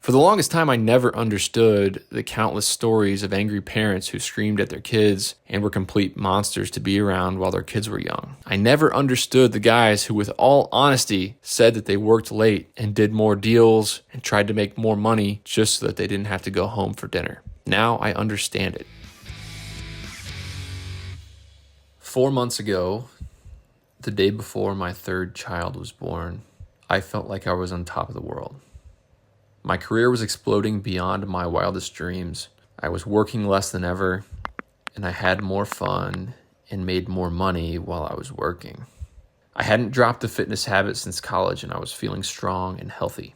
For the longest time, I never understood the countless stories of angry parents who screamed at their kids and were complete monsters to be around while their kids were young. I never understood the guys who, with all honesty, said that they worked late and did more deals and tried to make more money just so that they didn't have to go home for dinner. Now I understand it. 4 months ago, the day before my third child was born, I felt like I was on top of the world. My career was exploding beyond my wildest dreams. I was working less than ever, and I had more fun and made more money while I was working. I hadn't dropped the fitness habit since college, and I was feeling strong and healthy.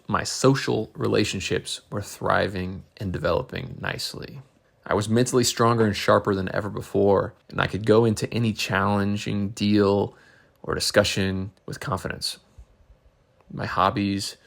My social relationships were thriving and developing nicely. I was mentally stronger and sharper than ever before, and I could go into any challenging deal or discussion with confidence. My hobbies,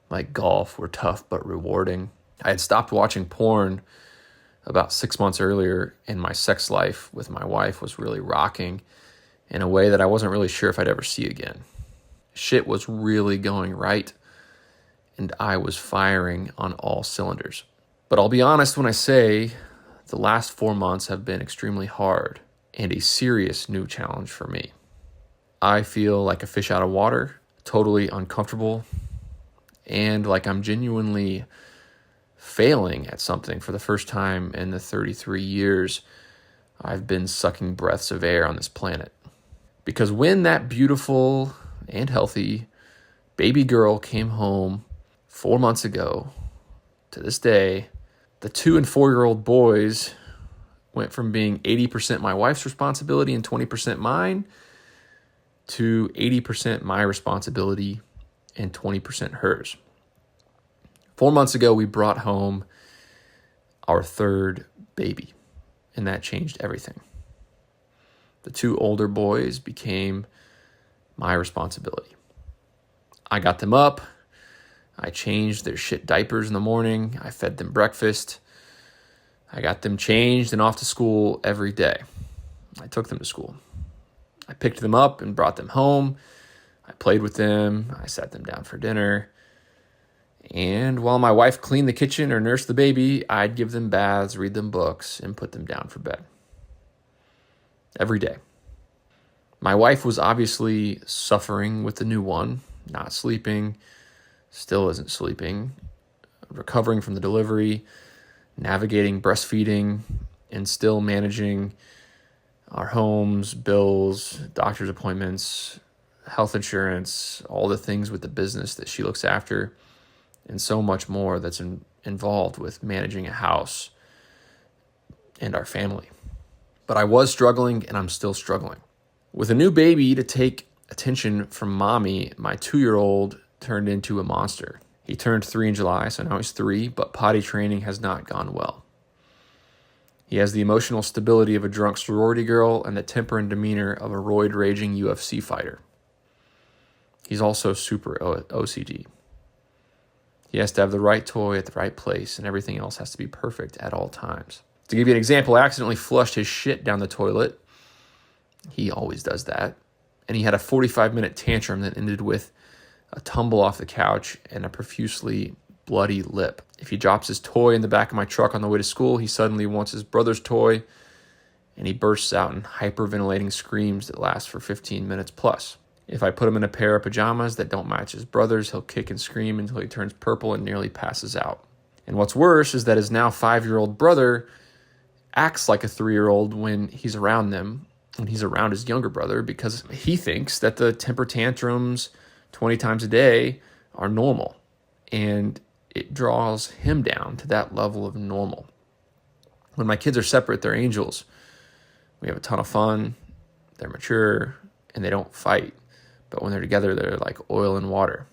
like golf, were tough but rewarding. I had stopped watching porn about 6 months earlier, and my sex life with my wife was really rocking in a way that I wasn't really sure if I'd ever see again. Shit was really going right, and I was firing on all cylinders. But I'll be honest when I say the last 4 months have been extremely hard and a serious new challenge for me. I feel like a fish out of water, totally uncomfortable, and like I'm genuinely failing at something for the first time in the 33 years I've been sucking breaths of air on this planet. Because when that beautiful and healthy baby girl came home 4 months ago, to this day, the 2 and 4-year-old boys went from being 80% my wife's responsibility and 20% mine to 80% my responsibility and 20% hers. 4 months ago, we brought home our third baby, and that changed everything. The 2 older boys became my responsibility. I got them up. I changed their shit diapers in the morning. I fed them breakfast. I got them changed and off to school every day. I took them to school. I picked them up and brought them home. I played with them. I sat them down for dinner. And while my wife cleaned the kitchen or nursed the baby, I'd give them baths, read them books, and put them down for bed. Every day. My wife was obviously suffering with the new one, not sleeping, still isn't sleeping, recovering from the delivery, navigating breastfeeding, and still managing our homes, bills, doctor's appointments, health insurance, all the things with the business that she looks after, and so much more that's involved with managing a house and our family. But I was struggling, and I'm still struggling. With a new baby to take attention from mommy, my 2-year-old turned into a monster. He turned 3 in July, so now he's 3, but potty training has not gone well. He has the emotional stability of a drunk sorority girl and the temper and demeanor of a roid-raging UFC fighter. He's also super OCD. He has to have the right toy at the right place, and everything else has to be perfect at all times. To give you an example, I accidentally flushed his shit down the toilet. He always does that. And he had a 45-minute tantrum that ended with a tumble off the couch and a profusely bloody lip. If he drops his toy in the back of my truck on the way to school, he suddenly wants his brother's toy, and he bursts out in hyperventilating screams that last for 15 minutes plus. If I put him in a pair of pajamas that don't match his brother's, he'll kick and scream until he turns purple and nearly passes out. And what's worse is that his now 5-year-old brother acts like a 3-year-old when he's around them, when he's around his younger brother, because he thinks that the temper tantrums 20 times a day are normal. And it draws him down to that level of normal. When my kids are separate, they're angels. We have a ton of fun. They're mature, and they don't fight. But when they're together, they're like oil and water.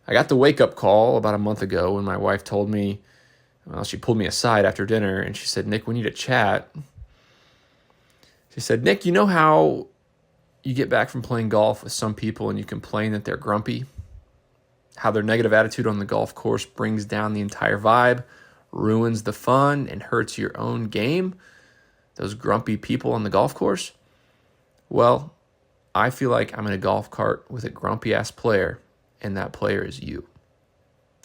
I got the wake-up call about a month ago when my wife told me, she pulled me aside after dinner, and she said, "Nick, we need to chat." She said, "Nick, you know how you get back from playing golf with some people and you complain that they're grumpy? How their negative attitude on the golf course brings down the entire vibe, ruins the fun, and hurts your own game? Those grumpy people on the golf course? Well, I feel like I'm in a golf cart with a grumpy-ass player, and that player is you.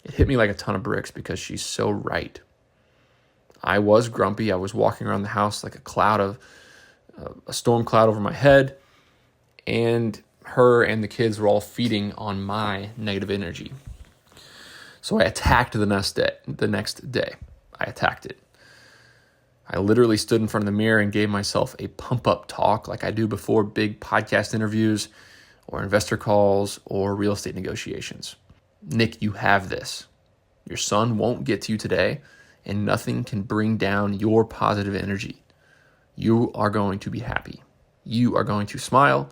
It hit me like a ton of bricks because she's so right. I was grumpy. I was walking around the house like a storm cloud over my head, and her and the kids were all feeding on my negative energy. So I attacked the next day. I attacked it. I literally stood in front of the mirror and gave myself a pump-up talk like I do before big podcast interviews or investor calls or real estate negotiations. Nick, you have this. Your son won't get to you today, and nothing can bring down your positive energy. You are going to be happy. You are going to smile.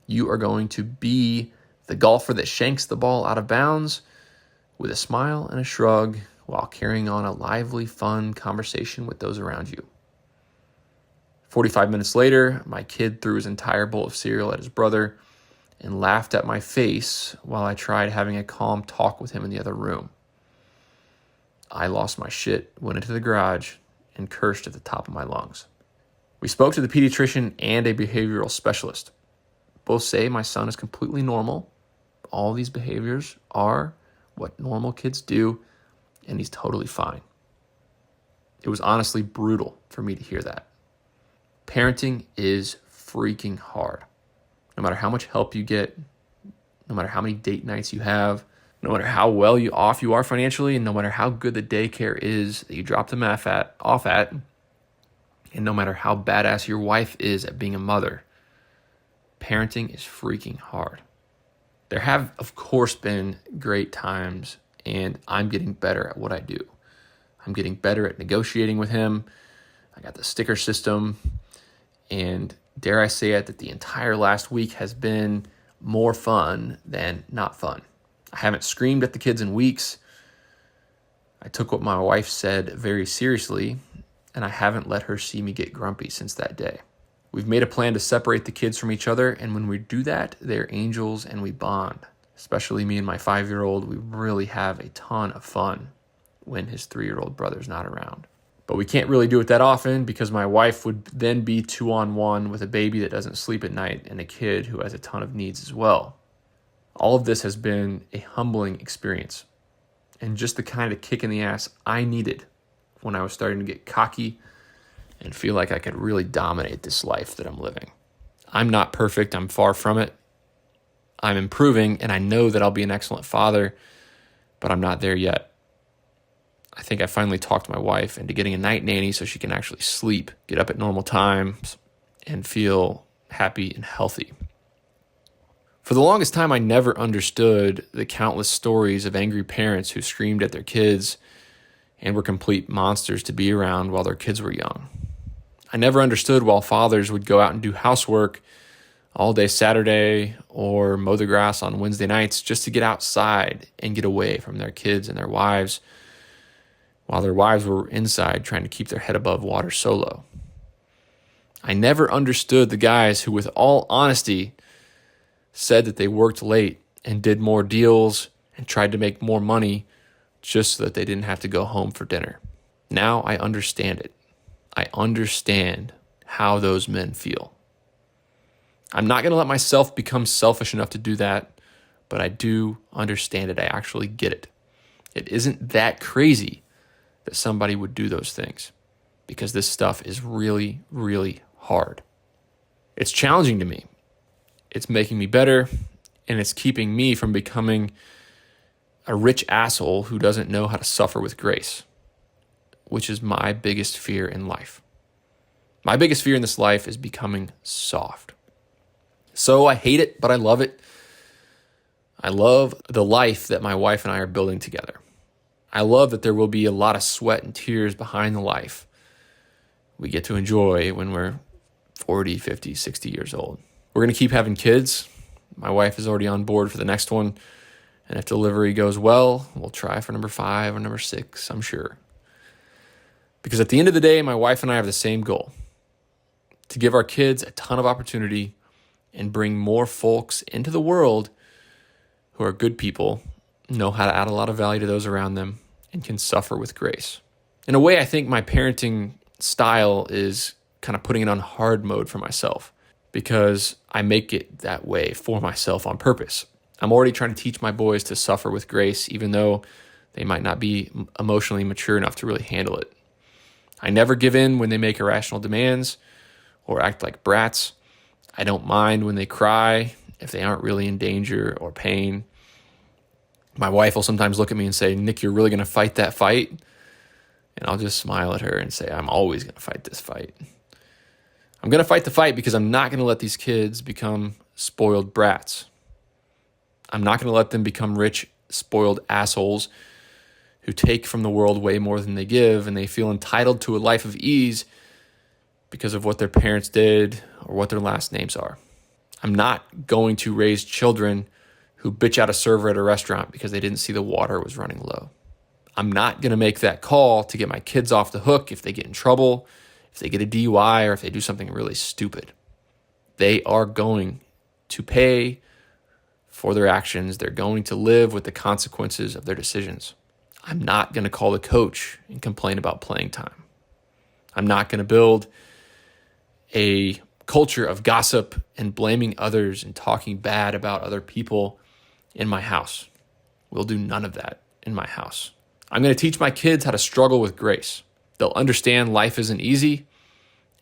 You are going to be the golfer that shanks the ball out of bounds with a smile and a shrug while carrying on a lively, fun conversation with those around you. 45 minutes later, my kid threw his entire bowl of cereal at his brother and laughed at my face while I tried having a calm talk with him in the other room. I lost my shit, went into the garage, and cursed at the top of my lungs. We spoke to the pediatrician and a behavioral specialist. Both say my son is completely normal. All these behaviors are what normal kids do, and he's totally fine. It was honestly brutal for me to hear that. Parenting is freaking hard. No matter how much help you get, no matter how many date nights you have, no matter how well off you are financially, and no matter how good the daycare is that you drop them off at, and no matter how badass your wife is at being a mother, parenting is freaking hard. There have, of course, been great times, and I'm getting better at what I do. I'm getting better at negotiating with him. I got the sticker system, and dare I say it, that the entire last week has been more fun than not fun. I haven't screamed at the kids in weeks. I took what my wife said very seriously, and I haven't let her see me get grumpy since that day. We've made a plan to separate the kids from each other, and when we do that, they're angels and we bond. Especially me and my 5-year-old, we really have a ton of fun when his 3-year-old brother's not around. But we can't really do it that often because my wife would then be 2-on-1 with a baby that doesn't sleep at night and a kid who has a ton of needs as well. All of this has been a humbling experience and just the kind of kick in the ass I needed when I was starting to get cocky and feel like I could really dominate this life that I'm living. I'm not perfect. I'm far from it. I'm improving, and I know that I'll be an excellent father, but I'm not there yet. I think I finally talked my wife into getting a night nanny so she can actually sleep, get up at normal times, and feel happy and healthy. For the longest time, I never understood the countless stories of angry parents who screamed at their kids and were complete monsters to be around while their kids were young. I never understood why fathers would go out and do housework all day Saturday or mow the grass on Wednesday nights just to get outside and get away from their kids and their wives while their wives were inside trying to keep their head above water solo. I never understood the guys who, with all honesty, said that they worked late and did more deals and tried to make more money just so that they didn't have to go home for dinner. Now I understand it. I understand how those men feel. I'm not going to let myself become selfish enough to do that, but I do understand it. I actually get it. It isn't that crazy that somebody would do those things because this stuff is really, really hard. It's challenging to me. It's making me better, and it's keeping me from becoming a rich asshole who doesn't know how to suffer with grace, which is my biggest fear in life. My biggest fear in this life is becoming soft. So I hate it, but I love it. I love the life that my wife and I are building together. I love that there will be a lot of sweat and tears behind the life we get to enjoy when we're 40, 50, 60 years old. We're going to keep having kids. My wife is already on board for the next one. And if delivery goes well, we'll try for number 5 or number 6, I'm sure. Because at the end of the day, my wife and I have the same goal: to give our kids a ton of opportunity and bring more folks into the world who are good people, know how to add a lot of value to those around them, and can suffer with grace. In a way, I think my parenting style is kind of putting it on hard mode for myself because I make it that way for myself on purpose. I'm already trying to teach my boys to suffer with grace, even though They might not be emotionally mature enough to really handle it. I never give in when they make irrational demands or act like brats. I don't mind when they cry if they aren't really in danger or pain. My wife will sometimes look at me and say, "Nick, you're really going to fight that fight?" And I'll just smile at her and say, "I'm always going to fight this fight." I'm going to fight the fight because I'm not going to let these kids become spoiled brats. I'm not going to let them become rich, spoiled assholes who take from the world way more than they give, and they feel entitled to a life of ease because of what their parents did or what their last names are. I'm not going to raise children who bitch out a server at a restaurant because they didn't see the water was running low. I'm not going to make that call to get my kids off the hook if they get in trouble, if they get a DUI, or if they do something really stupid. They are going to pay for their actions. They're going to live with the consequences of their decisions. I'm not going to call the coach and complain about playing time. I'm not going to build a culture of gossip and blaming others and talking bad about other people in my house. We'll do none of that in my house. I'm going to teach my kids how to struggle with grace. They'll understand life isn't easy,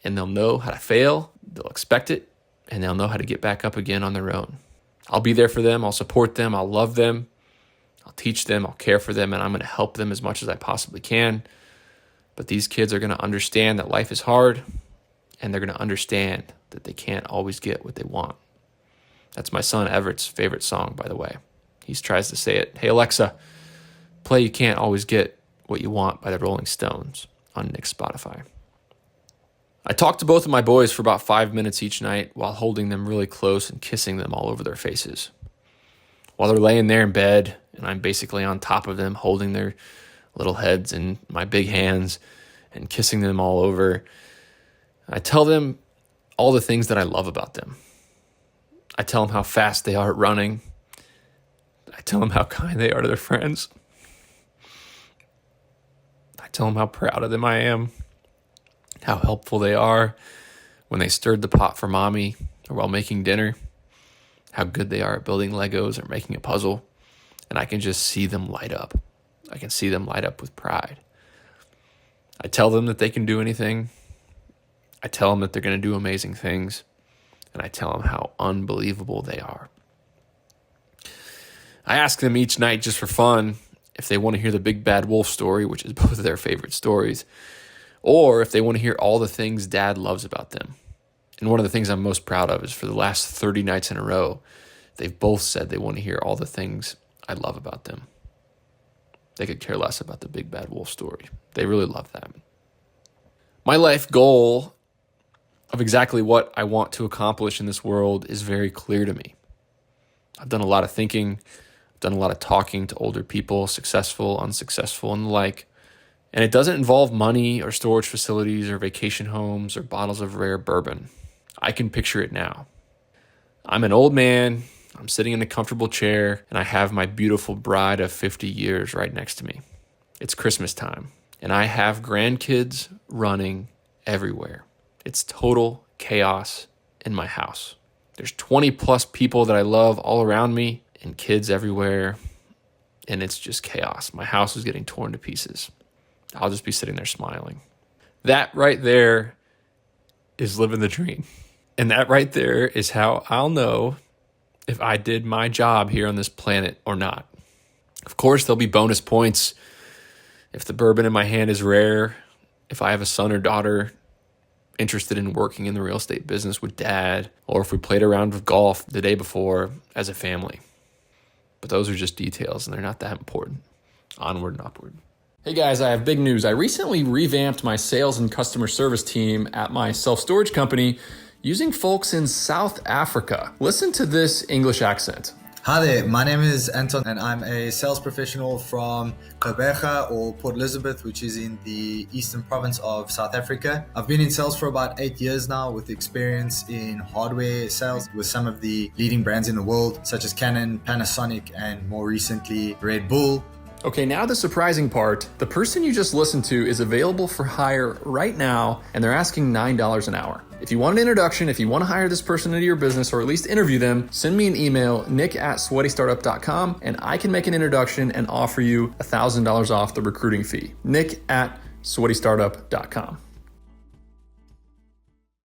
and they'll know how to fail. They'll expect it, and they'll know how to get back up again on their own. I'll be there for them. I'll support them. I'll love them. I'll teach them. I'll care for them, and I'm going to help them as much as I possibly can. But these kids are going to understand that life is hard, and they're going to understand that they can't always get what they want. That's my son Everett's favorite song, by the way. He tries to say it. "Hey, Alexa, play You Can't Always Get What You Want" by the Rolling Stones on Nick's Spotify. I talk to both of my boys for about 5 minutes each night while holding them really close and kissing them all over their faces. While they're laying there in bed and I'm basically on top of them, holding their little heads in my big hands and kissing them all over, I tell them all the things that I love about them. I tell them how fast they are at running. I tell them how kind they are to their friends. I tell them how proud of them I am, how helpful they are when they stirred the pot for mommy or while making dinner, how good they are at building Legos or making a puzzle. And I can just see them light up. I can see them light up with pride. I tell them that they can do anything. I tell them that they're going to do amazing things. And I tell them how unbelievable they are. I ask them each night just for fun if they want to hear the Big Bad Wolf story, which is both of their favorite stories, or if they want to hear all the things Dad loves about them. And one of the things I'm most proud of is for the last 30 nights in a row, they've both said they want to hear all the things I love about them. They could care less about the Big Bad Wolf story. They really love that. My life goal of exactly what I want to accomplish in this world is very clear to me. I've done a lot of thinking, I've done a lot of talking to older people, successful, unsuccessful, and the like. And it doesn't involve money or storage facilities or vacation homes or bottles of rare bourbon. I can picture it now. I'm an old man, I'm sitting in a comfortable chair, and I have my beautiful bride of 50 years right next to me. It's Christmas time, and I have grandkids running everywhere. It's total chaos in my house. There's 20 plus people that I love all around me and kids everywhere, and it's just chaos. My house is getting torn to pieces. I'll just be sitting there smiling. That right there is living the dream. And that right there is how I'll know if I did my job here on this planet or not. Of course, there'll be bonus points if the bourbon in my hand is rare, if I have a son or daughter interested in working in the real estate business with Dad, or if we played a round of golf the day before as a family. But those are just details, and they're not that important. Onward and upward. Hey guys, I have big news. I recently revamped my sales and customer service team at my self-storage company using folks in South Africa. Listen to this English accent. Hi there, my name is Anton and I'm a sales professional from Gqeberha or Port Elizabeth, which is in the eastern province of South Africa. I've been in sales for about 8 years now with experience in hardware sales with some of the leading brands in the world, such as Canon, Panasonic, and more recently Red Bull. Okay, now the surprising part. The person you just listened to is available for hire right now, and they're asking $9 an hour. If you want an introduction, if you want to hire this person into your business or at least interview them, send me an email, nick@sweatystartup.com, and I can make an introduction and offer you $1,000 off the recruiting fee. nick@sweatystartup.com.